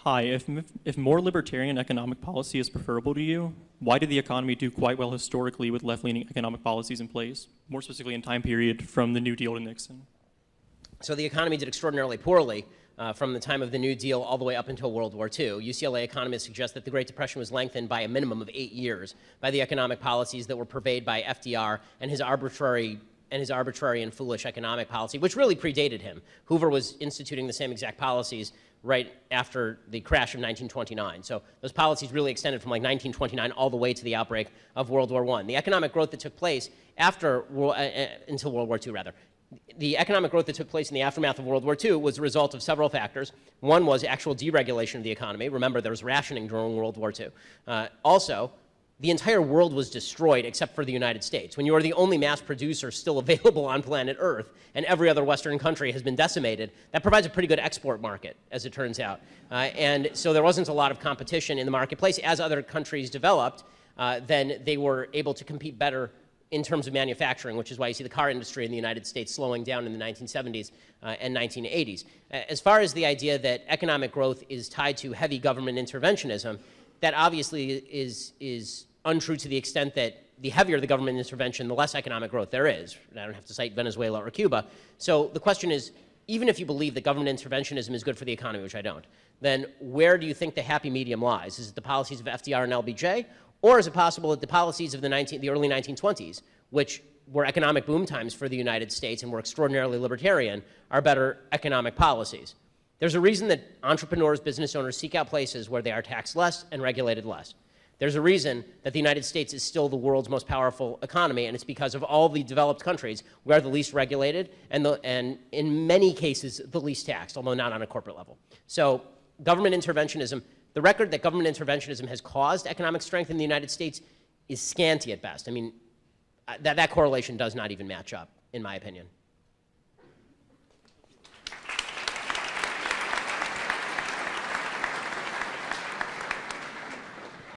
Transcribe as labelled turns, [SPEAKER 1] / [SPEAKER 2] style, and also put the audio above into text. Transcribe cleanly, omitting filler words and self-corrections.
[SPEAKER 1] Hi, if more libertarian economic policy is preferable to you, why did the economy do quite well historically with left-leaning economic policies in place, more specifically in time period from the New Deal to Nixon?
[SPEAKER 2] So the economy did extraordinarily poorly from the time of the New Deal all the way up until World War II. UCLA economists suggest that the Great Depression was lengthened by a minimum of 8 years by the economic policies that were purveyed by FDR and his arbitrary and foolish economic policy, which really predated him. Hoover was instituting the same exact policies right after the crash of 1929. So those policies really extended from like 1929 all the way to the outbreak of World War I. The economic growth that took place until World War II, rather. The economic growth that took place in the aftermath of World War II was a result of several factors. One was actual deregulation of the economy. Remember, there was rationing during World War II. Also, the entire world was destroyed except for the United States. When you are the only mass producer still available on planet Earth and every other Western country has been decimated, that provides a pretty good export market, as it turns out. And so there wasn't a lot of competition in the marketplace. As other countries developed, then they were able to compete better in terms of manufacturing, which is why you see the car industry in the United States slowing down in the 1970s and 1980s. As far as the idea that economic growth is tied to heavy government interventionism, that obviously is untrue to the extent that the heavier the government intervention, the less economic growth there is. I don't have to cite Venezuela or Cuba. So the question is, even if you believe that government interventionism is good for the economy, which I don't, then where do you think the happy medium lies? Is it the policies of FDR and LBJ? Or is it possible that the policies of the early 1920s, which were economic boom times for the United States and were extraordinarily libertarian, are better economic policies? There's a reason that entrepreneurs, business owners seek out places where they are taxed less and regulated less. There's a reason that the United States is still the world's most powerful economy, and it's because of all the developed countries, we are the least regulated and in many cases the least taxed, although not on a corporate level. So government interventionism, the record that government interventionism has caused economic strength in the United States is scanty at best. I mean, that correlation does not even match up, in my opinion.